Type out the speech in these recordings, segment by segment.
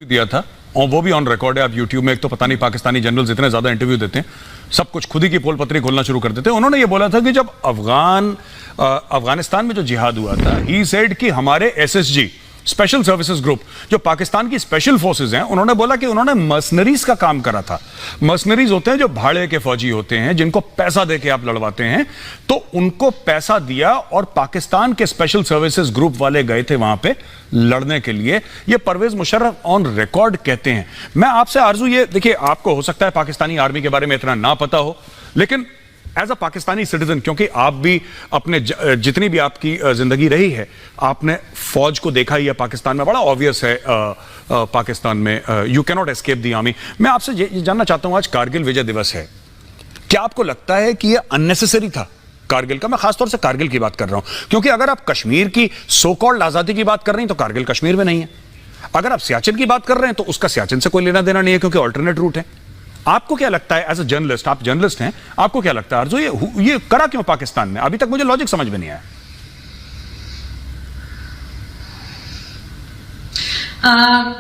दिया था और वो भी ऑन रिकॉर्ड है, आप यूट्यूब में। एक तो पता नहीं पाकिस्तानी जनरल्स इतने ज्यादा इंटरव्यू देते हैं, सब कुछ खुद ही की पोल पत्री खोलना शुरू कर देते हैं। उन्होंने ये बोला था कि जब अफगानिस्तान में जो जिहाद हुआ था, ही सेड कि हमारे एसएसजी स्पेशल सर्विसेज ग्रुप जो पाकिस्तान की स्पेशल फोर्सेज हैं, उन्होंने बोला कि उन्होंने मर्सनरीज का काम करा था। मर्सनरीज होते हैं जो भाड़े के फौजी होते हैं, जिनको पैसा देके आप लड़वाते हैं, तो उनको पैसा दिया और पाकिस्तान के स्पेशल सर्विसेज ग्रुप वाले गए थे वहां पे लड़ने के लिए। ये परवेज मुशर्रफ ऑन रिकॉर्ड कहते हैं। मैं आपसे आरजू ये देखिए, आपको हो सकता है पाकिस्तानी आर्मी के बारे में इतना ना पता हो, लेकिन एज अ पाकिस्तानी सिटीजन, क्योंकि आप भी अपने जितनी भी आपकी जिंदगी रही है, आपने फौज को देखा ही है पाकिस्तान में, बड़ा ऑब्वियस है पाकिस्तान में you can not escape the army. मैं आपसे ये जानना चाहता हूं, आज कारगिल विजय दिवस है, क्या आपको लगता है कि यह अननेसेसरी था कारगिल का? मैं खासतौर से कारगिल की बात कर रहा हूं, क्योंकि अगर आप कश्मीर की सो कॉल्ड आजादी की बात कर रही हैं तो कारगिल कश्मीर में नहीं है। अगर आप सियाचिन की बात कर रहे हैं तो उसका सियाचिन से कोई लेना देना नहीं है, क्योंकि ऑल्टरनेट रूट है। आपको क्या लगता है एज अ जर्नलिस्ट, आप जर्नलिस्ट हैं, आपको क्या लगता है अर्जो, ये करा क्यों पाकिस्तान में? अभी तक मुझे लॉजिक समझ में नहीं आया।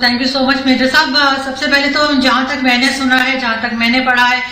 Thank you so much major साहब। सबसे पहले तो जहां तक मैंने सुना है, जहां तक मैंने पढ़ा है,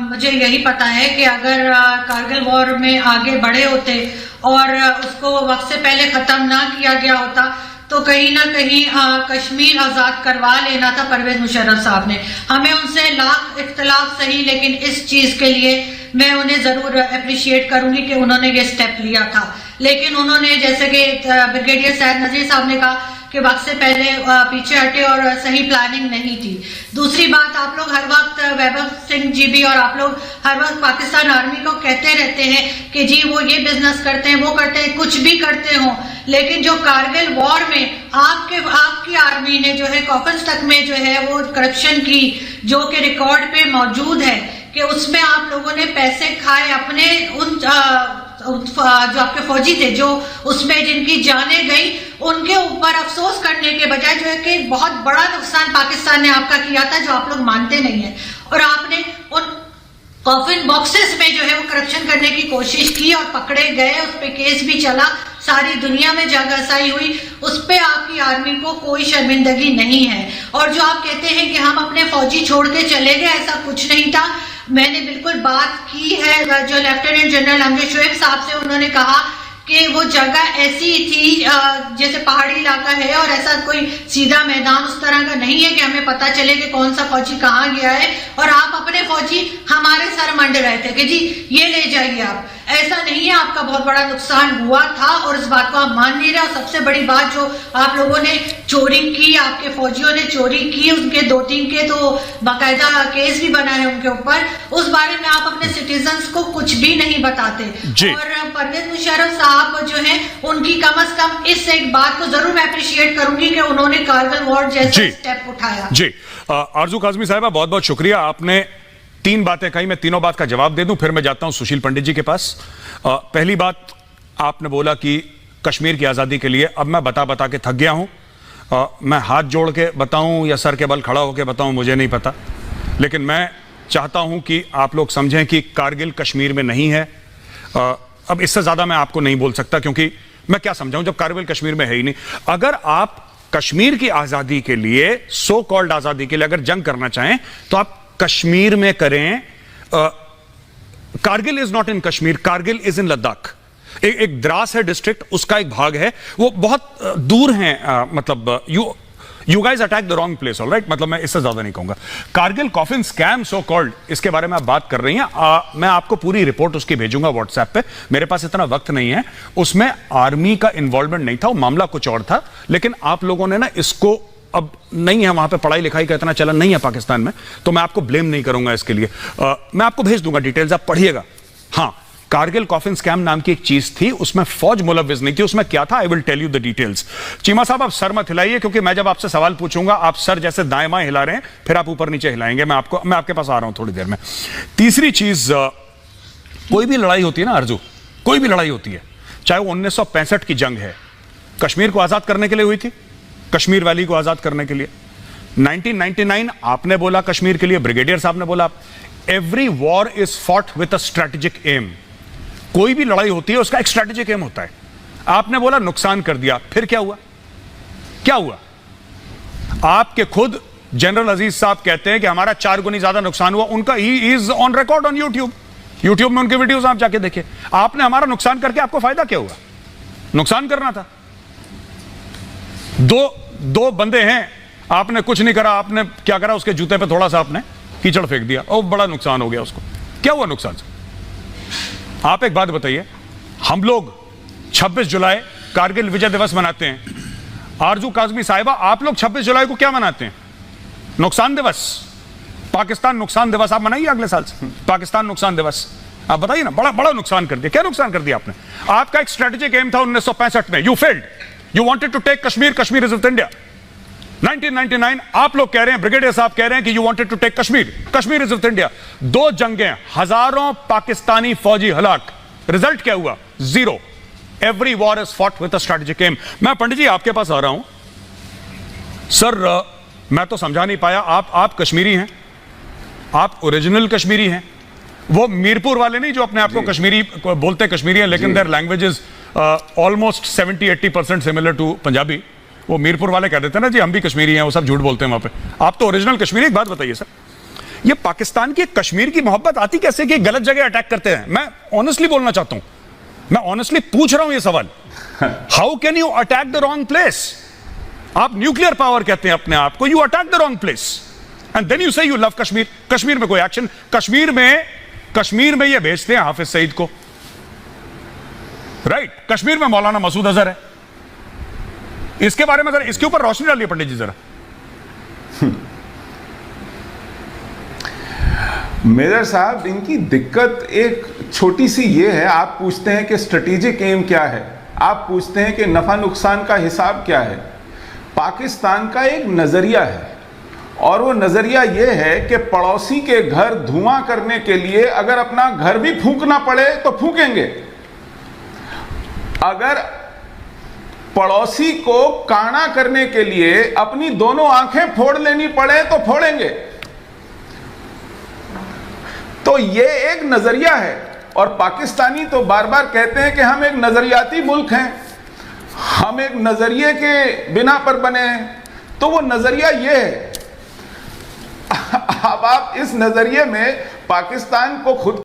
मुझे यही पता है कि अगर कारगिल वॉर में आगे बढ़े होते और उसको वक्त से पहले खत्म ना किया गया होता तो कहीं ना कहीं कश्मीर आजाद करवा लेना था परवेज मुशर्रफ साहब ने। हमें उनसे लाख इख्तलाफ सही, लेकिन इस चीज के लिए मैं उन्हें जरूर अप्रिशिएट करूंगी कि उन्होंने ये स्टेप लिया था। लेकिन उन्होंने, जैसे कि ब्रिगेडियर सैयद नजीर साहब ने कहा कि वक्त से पहले पीछे हटे और सही प्लानिंग नहीं थी। दूसरी बात, आप लोग हर वक्त वैभव सिंह जी भी और आप लोग हर वक्त पाकिस्तान आर्मी को कहते रहते हैं कि जी वो ये बिजनेस करते हैं, वो करते हैं, कुछ भी करते हो, लेकिन जो कारगिल वॉर में आपकी आर्मी ने जो है कॉफन्स तक में जो है वो करप्शन की, जो कि रिकॉर्ड पे मौजूद है कि उसमें आप लोगों ने पैसे खाए अपने उन जो आपके फौजी थे, जो उसमें जिनकी जानें गई, उनके ऊपर अफसोस करने के बजाय जो है कि बहुत बड़ा नुकसान पाकिस्तान ने आपका किया था, जो आप लोग मानते नहीं है। और आपने उन कॉफिन बॉक्सेस में जो है वो करप्शन करने की कोशिश की और पकड़े गए, उस पर केस भी चला, सारी दुनिया में जगहसाई हुई, उस पर आपकी आर्मी को कोई शर्मिंदगी नहीं है। और जो आप कहते हैं कि हम अपने फौजी छोड़ के चले गए, ऐसा कुछ नहीं था। मैंने बिल्कुल बात की है जो लेफ्टिनेंट जनरल अमजद शोएब साहब से, उन्होंने कहा कि वो जगह ऐसी थी जैसे पहाड़ी इलाका है और ऐसा कोई सीधा मैदान उस तरह का नहीं है कि हमें पता चले कि कौन सा फौजी कहाँ गया है, और आप अपने फौजी हमारे सर मंड रहे थे कि जी ये ले जाइए आप। ऐसा नहीं है, आपका बहुत बड़ा नुकसान हुआ था और इस बात को आप मान नहीं रहे। और सबसे बड़ी बात, जो आप लोगों ने चोरी की, आपके फौजियों ने चोरी की, उनके 2-3 के तो बाकायदा केस भी बना है उनके ऊपर, उस बारे में आप अपने सिटीजन्स को कुछ भी नहीं बताते। और परवेज मुशर्रफ साहब जो है, उनकी कम से कम इस एक बात को जरूर मैं अप्रिशिएट करूंगी कि उन्होंने कारगिल वॉर जैसा स्टेप उठाया। जी आरजू काजमी साहिबा, बहुत बहुत शुक्रिया। आपने 3 बातें कही, मैं तीनों बात का जवाब दे दूं, फिर मैं जाता हूं सुशील पंडित जी के पास। पहली बात, आपने बोला कि कश्मीर की आजादी के लिए, अब मैं बता के थक गया हूं। मैं हाथ जोड़ के बताऊं या सर के बल खड़ा होकर बताऊं, मुझे नहीं पता, लेकिन मैं चाहता हूं कि आप लोग समझें कि कारगिल कश्मीर में नहीं है। अब इससे ज्यादा मैं आपको नहीं बोल सकता, क्योंकि मैं क्या समझाऊं जब कारगिल कश्मीर में है ही नहीं। अगर आप कश्मीर की आजादी के लिए, सो कॉल्ड आजादी के लिए अगर जंग करना चाहें तो आप कश्मीर में करें। Kargil is not in Kashmir, Kargil is in Ladakh. एक द्रास है डिस्ट्रिक्ट, उसका एक भाग है, वो बहुत दूर है। मतलब you guys attack the wrong place, alright. मतलब मैं इससे ज्यादा नहीं कहूंगा। Kargil coffin scam so called, इसके बारे में आप बात कर रही हैं, मैं आपको पूरी रिपोर्ट उसकी भेजूंगा व्हाट्सएप पे। मेरे पास इतना वक्त नहीं है। उसमें आर्मी का इन्वॉल्वमेंट नहीं था, वो मामला कुछ और था, लेकिन आप लोगों ने ना इसको, अब नहीं है वहां पे पढ़ाई लिखाई का इतना चलन नहीं है पाकिस्तान में, तो मैं आपको ब्लेम नहीं करूंगा इसके लिए। मैं आपको भेज दूंगा डिटेल्स, आप पढ़िएगा। हाँ, कारगिल कॉफिन स्कैम नाम की एक चीज थी, उसमें फौज मुलव्विज नहीं थी। उसमें क्या था, I will tell you the details. Cheema साहब, आप सर मत हिलाइए, क्योंकि मैं जब आपसे सवाल पूछूंगा आप सर जैसे दाएं बाएं हिला रहे हैं, फिर आप ऊपर नीचे हिलाएंगे। मैं आपके पास आ रहा हूं थोड़ी देर में। तीसरी चीज, कोई भी लड़ाई होती है ना आरजू, कोई भी लड़ाई होती है, चाहे वो 1965 की जंग है, कश्मीर को आजाद करने के लिए हुई थी, कश्मीर वैली को आजाद करने के लिए। 1999 आपने बोला कश्मीर के लिए, ब्रिगेडियर साहब ने बोला, every war is fought with a strategic aim. कोई भी लड़ाई होती है उसका एक स्ट्रेटेजिक एम होता है। आपने बोला नुकसान कर दिया, फिर क्या हुआ? क्या हुआ? आपके खुद जनरल अजीज साहब कहते हैं कि हमारा 4 गुनी ज्यादा नुकसान हुआ। उनका he is on record on YouTube में उनके वीडियोस आप जाके देखिए। आपने हमारा नुकसान करके आपको फायदा क्या हुआ? नुकसान करना था। दो बंदे हैं, आपने कुछ नहीं करा। आपने क्या करा? उसके जूते पे थोड़ा सा आपने कीचड़ फेंक दिया और बड़ा नुकसान हो गया उसको। क्या हुआ नुकसान से? आप एक बात बताइए, हम लोग 26 जुलाई कारगिल विजय दिवस मनाते हैं। आरजू काजमी साहिबा, आप लोग 26 जुलाई को क्या मनाते हैं? नुकसान दिवस, पाकिस्तान नुकसान दिवस। आप मनाइए अगले साल से पाकिस्तान नुकसान दिवस। आप बताइए ना, बड़ा बड़ा नुकसान कर दिया। क्या नुकसान कर दिया आपने? आपका एक स्ट्रेटेजिक एम था 1965 में, you failed. You wanted to take Kashmir, Kashmir is with India. 1999 आप लोग कह रहे हैं, ब्रिगेडियर साहब कह रहे हैं कि you wanted to take Kashmir, Kashmir is with India. 2 जंगें, हजारों पाकिस्तानी फौजी हलाक। रिजल्ट क्या हुआ? 0। Every war is fought with a strategic aim. मैं पंडित जी आपके पास आ रहा हूं। सर मैं तो समझा नहीं पाया, आप कश्मीरी हैं, आप ओरिजिनल कश्मीरी हैं, वो मीरपुर वाले नहीं जो अपने आप को कश्मीरी बोलते कश्मीरी हैं, लेकिन their language is almost 70-80% similar to Punjabi. वो मीरपुर वाले कह देते हैं ना जी हम भी कश्मीरी हैं, वो सब झूठ बोलते हैं वहां पे। आप तो ओरिजिनल कश्मीरी। एक बात बताइए सर, ये पाकिस्तान की कश्मीर की मोहब्बत आती कैसे कि गलत जगह अटैक करते हैं? मैं ऑनेस्टली बोलना चाहता हूं, मैं ऑनेस्टली पूछ रहा हूं ये सवाल। How can you attack the wrong place? आप न्यूक्लियर पावर कहते हैं अपने आप को, you attack the wrong place and then you say you love Kashmir. Kashmir में कोई एक्शन, कश्मीर में ये भेजते हैं हाफिज सईद को, राइट? कश्मीर में मौलाना मसूद अजहर है। इसके बारे में जरा, इसके ऊपर रोशनी डालिए पंडित जी जरा। मेजर साहब, इनकी दिक्कत एक छोटी सी ये है, आप पूछते हैं कि स्ट्रेटेजिक एम क्या है, आप पूछते हैं कि नफा नुकसान का हिसाब क्या है। पाकिस्तान का एक नजरिया है और वो नजरिया ये है कि पड़ोसी के घर धुआं करने के लिए अगर अपना घर भी फूंकना पड़े तो फूंकेंगे, अगर पड़ोसी को काना करने के लिए अपनी दोनों आंखें फोड़ लेनी पड़े तो फोड़ेंगे। तो ये एक नजरिया है और पाकिस्तानी तो बार बार कहते हैं कि हम एक नजरियाती मुल्क हैं, हम एक नजरिए के बिना पर बने हैं। तो वो नजरिया ये है। अब आप इस नजरिए में पाकिस्तान को खुद